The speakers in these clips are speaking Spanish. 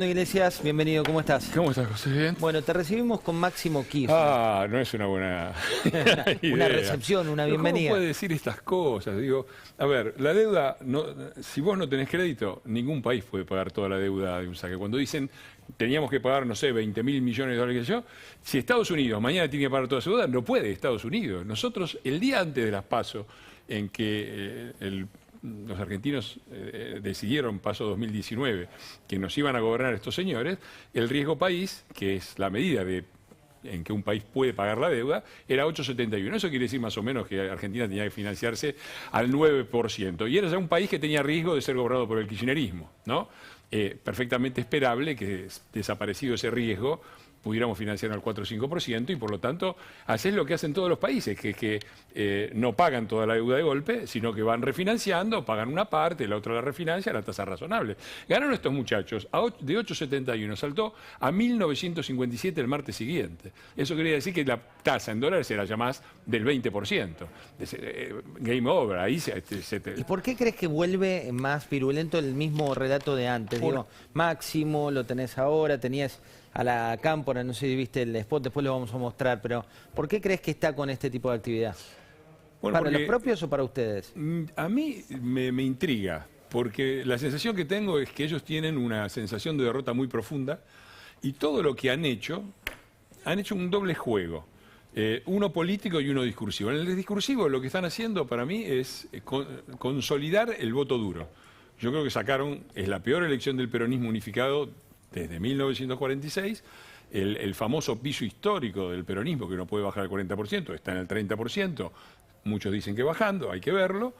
Iglesias, bienvenido, ¿cómo estás? ¿Cómo estás, José? ¿Bien? Bueno, te recibimos con Máximo Kirchner. Ah, no es una buena idea. Una recepción, una Pero bienvenida. ¿cómo puede decir estas cosas? Digo, a ver, la deuda, si vos no tenés crédito, ningún país puede pagar toda la deuda de un saque. Cuando dicen teníamos que pagar, no sé, 20.000 millones de dólares, que yo, si Estados Unidos mañana tiene que pagar toda su deuda, no puede Estados Unidos. Nosotros, el día antes de las PASO, en que los argentinos decidieron, paso 2019, que nos iban a gobernar estos señores, el riesgo país, que es la medida en que un país puede pagar la deuda, era 8,71. Eso quiere decir más o menos que Argentina tenía que financiarse al 9%. Y era ya un país que tenía riesgo de ser gobernado por el kirchnerismo, ¿no? Perfectamente esperable que, desaparecido ese riesgo, pudiéramos financiar al 4 o 5% y por lo tanto haces lo que hacen todos los países, que no pagan toda la deuda de golpe, sino que van refinanciando, pagan una parte, la otra la refinancia a la tasa razonable. Ganaron estos muchachos de 8,71, saltó a 1.957 el martes siguiente. Eso quería decir que la tasa en dólares era ya más del 20%. Game over, ahí ¿Y por qué crees que vuelve más virulento el mismo relato de antes? Digo, Máximo, lo tenés ahora, tenías a la Cámpora, no sé si viste el spot, después lo vamos a mostrar, pero ¿por qué crees que está con este tipo de actividad? Bueno, ¿Para los propios o para ustedes? A mí me intriga, porque la sensación que tengo es que ellos tienen una sensación de derrota muy profunda y todo lo que han hecho un doble juego. Uno político y uno discursivo. En el discursivo lo que están haciendo para mí es consolidar el voto duro. Yo creo que es la peor elección del peronismo unificado desde 1946, el famoso piso histórico del peronismo, que no puede bajar al 40%, está en el 30%, muchos dicen que bajando, hay que verlo,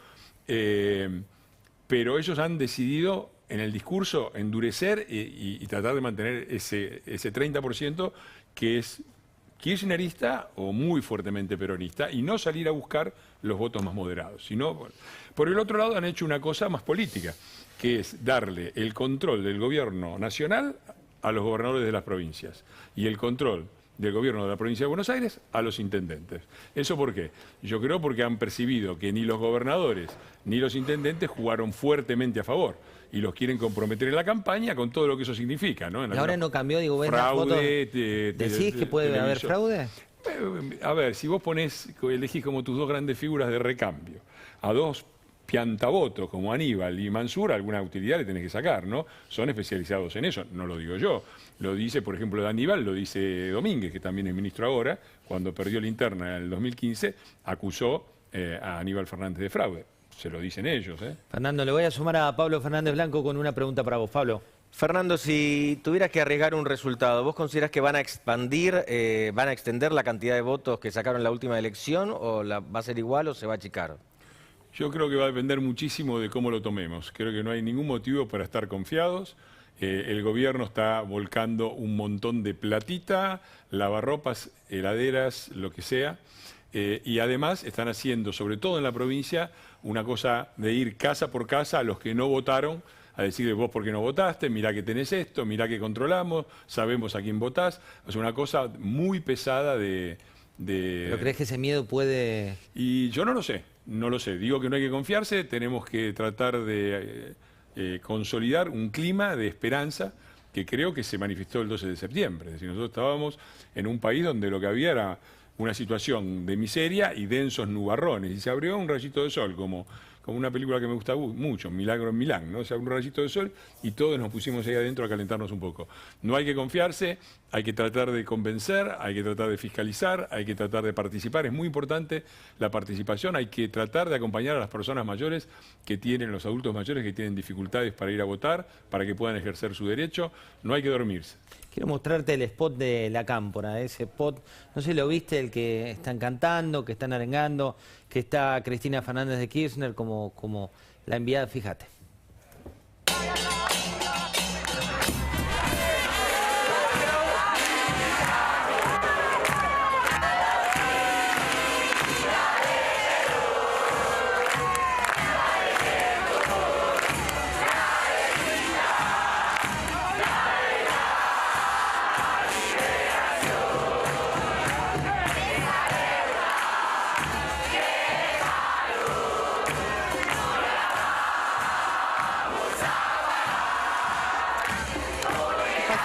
pero ellos han decidido en el discurso endurecer y tratar de mantener ese 30% que es kirchnerista o muy fuertemente peronista y no salir a buscar los votos más moderados. Sino, por el otro lado han hecho una cosa más política, que es darle el control del gobierno nacional a los gobernadores de las provincias y el control del gobierno de la provincia de Buenos Aires a los intendentes. ¿Eso por qué? Yo creo porque han percibido que ni los gobernadores ni los intendentes jugaron fuertemente a favor y los quieren comprometer en la campaña con todo lo que eso significa, ¿no? ¿Y ahora no cambió? Digo, ¿ves las fotos? ¿Decís que puede haber fraude? A ver, si vos elegís como tus dos grandes figuras de recambio a dos piantavotos como Aníbal y Mansur, alguna utilidad le tenés que sacar, ¿no? Son especializados en eso, no lo digo yo. Lo dice, por ejemplo, de Aníbal, lo dice Domínguez, que también es ministro ahora, cuando perdió la interna en el 2015, acusó a Aníbal Fernández de fraude. Se lo dicen ellos, ¿eh? Fernando, le voy a sumar a Pablo Fernández Blanco con una pregunta para vos. Pablo. Fernando, si tuvieras que arriesgar un resultado, ¿vos considerás que van a extender la cantidad de votos que sacaron en la última elección o va a ser igual o se va a achicar? Yo creo que va a depender muchísimo de cómo lo tomemos. Creo que no hay ningún motivo para estar confiados. El gobierno está volcando un montón de platita, lavarropas, heladeras, lo que sea. Y además están haciendo, sobre todo en la provincia, una cosa de ir casa por casa a los que no votaron, a decirle vos por qué no votaste, mirá que tenés esto, mirá que controlamos, sabemos a quién votás. Es una cosa muy pesada ¿Pero crees que ese miedo puede...? Y yo no lo sé, no lo sé. Digo que no hay que confiarse, tenemos que tratar de consolidar un clima de esperanza que creo que se manifestó el 12 de septiembre. Es decir, nosotros estábamos en un país donde lo que había era una situación de miseria y densos nubarrones. Y se abrió un rayito de sol, como una película que me gusta mucho, Milagro en Milán, ¿no? O sea, un rayito de sol y todos nos pusimos ahí adentro a calentarnos un poco. No hay que confiarse, hay que tratar de convencer, hay que tratar de fiscalizar, hay que tratar de participar. Es muy importante la participación, hay que tratar de acompañar a las personas mayores los adultos mayores que tienen dificultades para ir a votar, para que puedan ejercer su derecho. No hay que dormirse. Quiero mostrarte el spot de la Cámpora, ese spot, no sé si lo viste, el que están cantando, que están arengando, que está Cristina Fernández de Kirchner como la enviada, fíjate.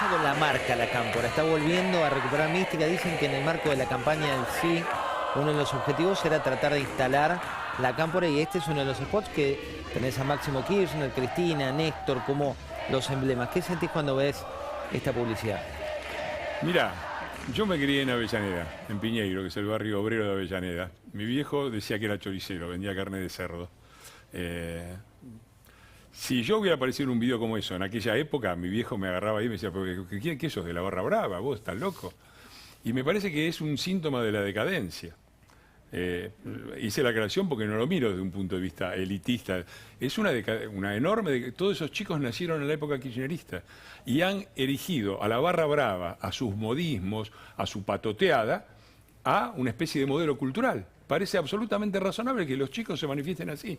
pasa con la marca La Cámpora? ¿Está volviendo a recuperar mística? Dicen que en el marco de la campaña del sí, uno de los objetivos era tratar de instalar La Cámpora, y este es uno de los spots que tenés a Máximo Kirchner, Cristina, Néstor, como los emblemas. ¿Qué sentís cuando ves esta publicidad? Mirá, yo me crié en Avellaneda, en Piñeiro, que es el barrio obrero de Avellaneda. Mi viejo decía que era choricero, vendía carne de cerdo. Si yo hubiera aparecido en un video como eso en aquella época, mi viejo me agarraba ahí y me decía, ¿qué sos de la barra brava? ¿Vos estás loco? Y me parece que es un síntoma de la decadencia. Hice la aclaración porque no lo miro desde un punto de vista elitista. Es una enorme... Todos esos chicos nacieron en la época kirchnerista y han erigido a la barra brava, a sus modismos, a su patoteada, a una especie de modelo cultural. Parece absolutamente razonable que los chicos se manifiesten así.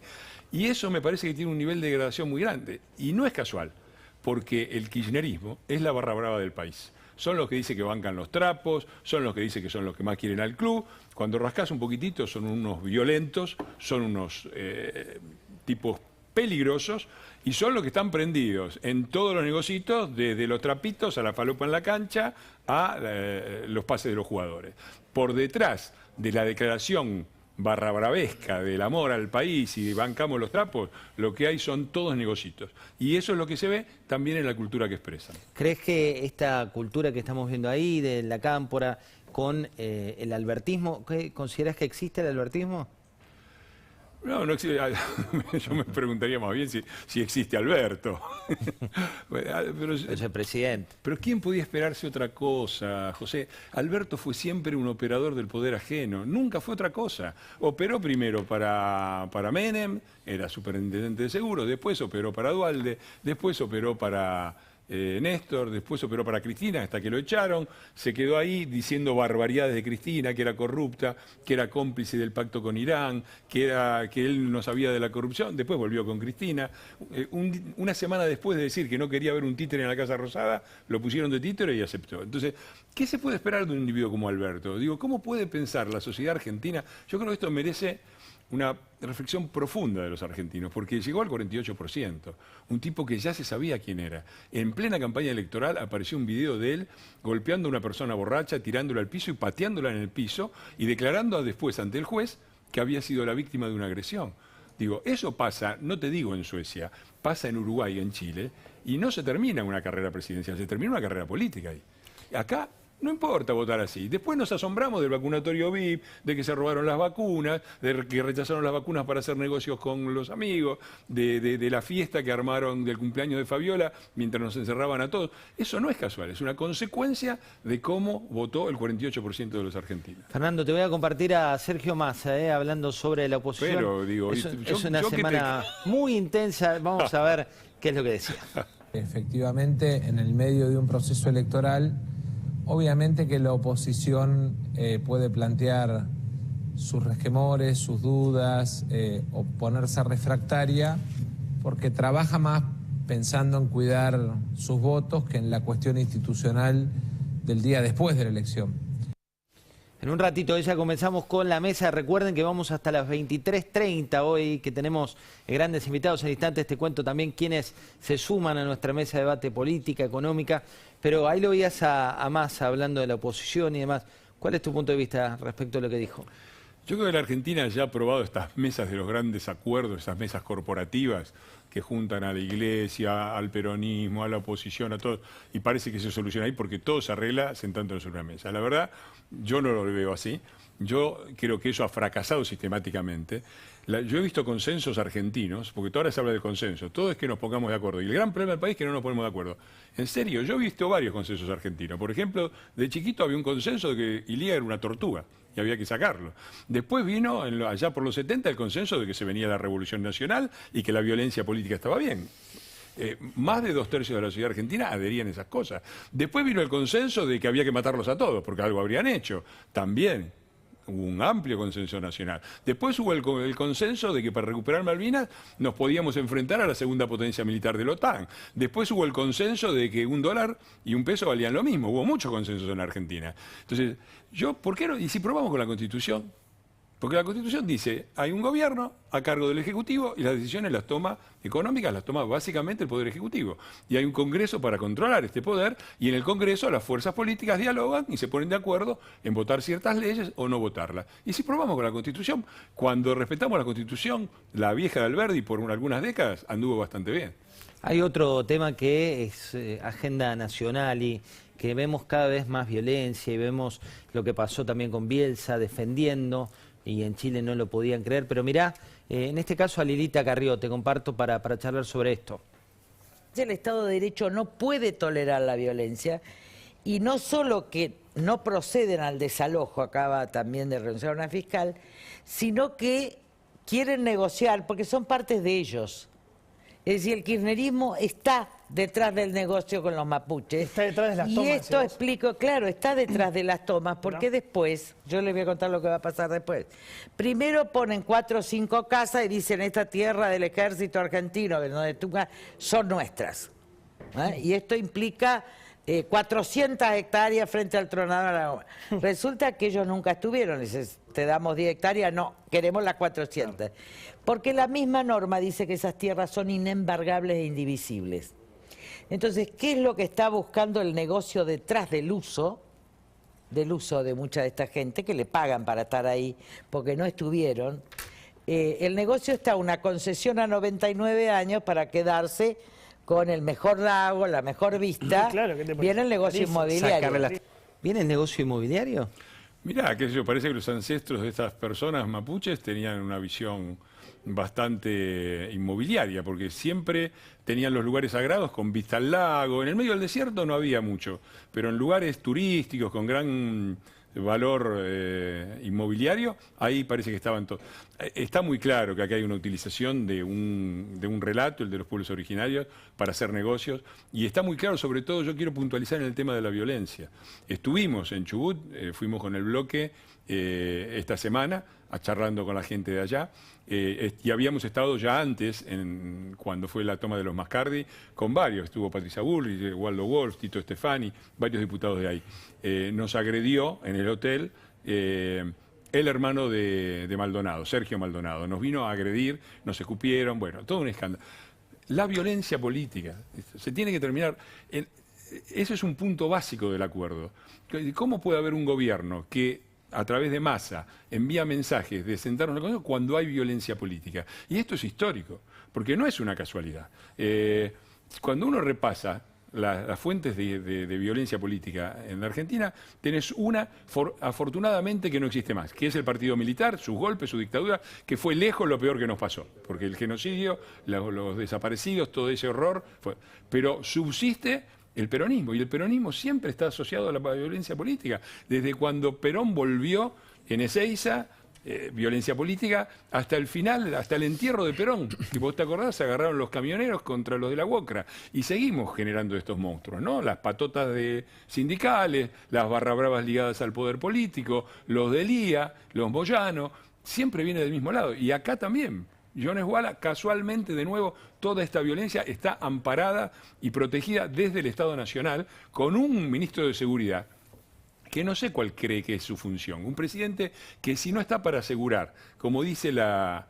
Y eso me parece que tiene un nivel de degradación muy grande. Y no es casual, porque el kirchnerismo es la barra brava del país. Son los que dicen que bancan los trapos, son los que dicen que son los que más quieren al club. Cuando rascas un poquitito son unos violentos, son unos tipos peligrosos y son los que están prendidos en todos los negocios, desde los trapitos a la falopa en la cancha a los pases de los jugadores. Por detrás de la declaración barra bravesca del amor al país y bancamos los trapos, lo que hay son todos negocios. Y eso es lo que se ve también en la cultura que expresan. ¿Crees que esta cultura que estamos viendo ahí, de La Cámpora, con el albertismo, consideras que existe el albertismo? No, no existe. Yo me preguntaría más bien si existe Alberto. Pero, Es el presidente. pero ¿quién podía esperarse otra cosa, José? Alberto fue siempre un operador del poder ajeno, nunca fue otra cosa. Operó primero para Menem, era superintendente de seguros, después operó para Duhalde, después operó para Néstor, después operó para Cristina hasta que lo echaron, se quedó ahí diciendo barbaridades de Cristina, que era corrupta, que era cómplice del pacto con Irán, que él no sabía de la corrupción, después volvió con Cristina. Una semana después de decir que no quería ver un títere en la Casa Rosada, lo pusieron de títere y aceptó. Entonces, ¿qué se puede esperar de un individuo como Alberto? Digo, ¿cómo puede pensar la sociedad argentina? Yo creo que esto merece una reflexión profunda de los argentinos, porque llegó al 48%, un tipo que ya se sabía quién era. En plena campaña electoral apareció un video de él golpeando a una persona borracha, tirándola al piso y pateándola en el piso y declarando después ante el juez que había sido la víctima de una agresión. Digo, eso pasa, no te digo en Suecia, pasa en Uruguay, en Chile, y no se termina una carrera presidencial, se termina una carrera política ahí. Acá no importa votar así. Después nos asombramos del vacunatorio VIP, de que se robaron las vacunas, de que rechazaron las vacunas para hacer negocios con los amigos, de la fiesta que armaron del cumpleaños de Fabiola mientras nos encerraban a todos. Eso no es casual, es una consecuencia de cómo votó el 48% de los argentinos. Fernando, te voy a compartir a Sergio Massa, hablando sobre la oposición. Pero, digo, es una semana muy intensa. Vamos a ver qué es lo que decía. Efectivamente, en el medio de un proceso electoral, obviamente que la oposición puede plantear sus resquemores, sus dudas, o ponerse refractaria, porque trabaja más pensando en cuidar sus votos que en la cuestión institucional del día después de la elección. En un ratito ya comenzamos con la mesa. Recuerden que vamos hasta las 23:30 hoy, que tenemos grandes invitados. En instantes te cuento también quiénes se suman a nuestra mesa de debate política, económica. Pero ahí lo veías a Massa hablando de la oposición y demás. ¿Cuál es tu punto de vista respecto a lo que dijo? Yo creo que la Argentina ya ha probado estas mesas de los grandes acuerdos, esas mesas corporativas que juntan a la iglesia, al peronismo, a la oposición, a todos, y parece que se soluciona ahí porque todo se arregla sentándonos en una mesa. La verdad, yo no lo veo así. Yo creo que eso ha fracasado sistemáticamente. Yo he visto consensos argentinos, porque ahora se habla de consenso, todo es que nos pongamos de acuerdo. Y el gran problema del país es que no nos ponemos de acuerdo. En serio, yo he visto varios consensos argentinos. Por ejemplo, de chiquito había un consenso de que Ilía era una tortuga y había que sacarlo. Después vino, allá por los 70, el consenso de que se venía la Revolución Nacional y que la violencia política estaba bien. Más de 2/3 de la sociedad argentina adherían a esas cosas. Después vino el consenso de que había que matarlos a todos, porque algo habrían hecho. También hubo un amplio consenso nacional. Después hubo el consenso de que para recuperar Malvinas nos podíamos enfrentar a la segunda potencia militar de la OTAN. Después hubo el consenso de que $1 y $1 valían lo mismo. Hubo muchos consensos en Argentina. Entonces, ¿por qué no? ¿Y si probamos con la Constitución? Porque la Constitución dice, hay un gobierno a cargo del Ejecutivo y las decisiones las toma económicas, las toma básicamente el Poder Ejecutivo. Y hay un Congreso para controlar este poder y en el Congreso las fuerzas políticas dialogan y se ponen de acuerdo en votar ciertas leyes o no votarlas. Y si probamos con la Constitución, cuando respetamos la Constitución, la vieja de Alberdi por algunas décadas anduvo bastante bien. Hay otro tema que es agenda nacional y que vemos cada vez más violencia y vemos lo que pasó también con Bielsa defendiendo, y en Chile no lo podían creer, pero mirá, en este caso a Lilita Carrió, te comparto para charlar sobre esto. El Estado de Derecho no puede tolerar la violencia y no solo que no proceden al desalojo, acaba también de renunciar una fiscal, sino que quieren negociar porque son partes de ellos. Es decir, el kirchnerismo está detrás del negocio con los mapuches. Está detrás de las tomas. Y esto explico, claro, está detrás de las tomas, porque después, yo les voy a contar lo que va a pasar después. Primero ponen 4 o 5 casas y dicen, esta tierra del ejército argentino, donde son nuestras. Y esto implica 400 hectáreas frente al Tronador. Resulta que ellos nunca estuvieron, dices, te damos 10 hectáreas, no, queremos las 400. Porque la misma norma dice que esas tierras son inembargables e indivisibles. Entonces, ¿qué es lo que está buscando el negocio detrás del uso de mucha de esta gente, que le pagan para estar ahí porque no estuvieron? El negocio está una concesión a 99 años para quedarse con el mejor lago, la mejor vista. Claro, ¿qué te parece? Viene el negocio inmobiliario. ¿Viene el negocio inmobiliario? Mirá, qué sé yo, parece que los ancestros de estas personas mapuches tenían una visión bastante inmobiliaria, porque siempre tenían los lugares sagrados con vista al lago. En el medio del desierto no había mucho, pero en lugares turísticos con gran valor inmobiliario, ahí parece que estaban todos. Está muy claro que acá hay una utilización de un relato, el de los pueblos originarios, para hacer negocios, y está muy claro, sobre todo, yo quiero puntualizar en el tema de la violencia. Estuvimos en Chubut, fuimos con el bloque esta semana, charlando con la gente de allá, y habíamos estado ya antes, cuando fue la toma de los Mascardi, con varios. Estuvo Patricia Bullrich, Waldo Wolf, Tito Stefani, varios diputados de ahí. Nos agredió en el hotel el hermano de Maldonado, Sergio Maldonado. Nos vino a agredir, nos escupieron, bueno, todo un escándalo. La violencia política se tiene que terminar. Eso es un punto básico del acuerdo. ¿Cómo puede haber un gobierno que a través de masa envía mensajes de sentarnos en la Constitución cuando hay violencia política? Y esto es histórico, porque no es una casualidad. Cuando uno repasa las fuentes de violencia política en la Argentina, tenés una, afortunadamente, que no existe más, que es el partido militar, sus golpes, su dictadura, que fue lejos lo peor que nos pasó, porque el genocidio, los desaparecidos, todo ese horror, pero subsiste el peronismo, y el peronismo siempre está asociado a la violencia política. Desde cuando Perón volvió en Ezeiza, violencia política, hasta el final, hasta el entierro de Perón. Si vos te acordás, se agarraron los camioneros contra los de la UOCRA. Y seguimos generando estos monstruos, ¿no? Las patotas de sindicales, las barra bravas ligadas al poder político, los de Lía, los Moyano, siempre viene del mismo lado. Y acá también. Jones Walla, casualmente, de nuevo, toda esta violencia está amparada y protegida desde el Estado Nacional con un ministro de Seguridad que no sé cuál cree que es su función. Un presidente que, si no está para asegurar, como dice la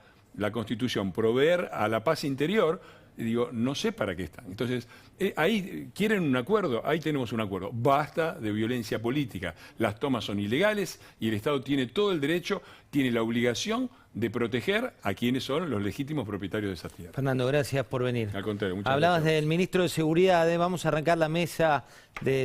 Constitución, proveer a la paz interior, digo, no sé para qué están. Entonces, ahí quieren un acuerdo, ahí tenemos un acuerdo. Basta de violencia política. Las tomas son ilegales y el Estado tiene todo el derecho, tiene la obligación de proteger a quienes son los legítimos propietarios de esas tierras. Fernando, gracias por venir. Al contrario, muchas Hablabas gracias. del ministro de Seguridad, vamos a arrancar la mesa de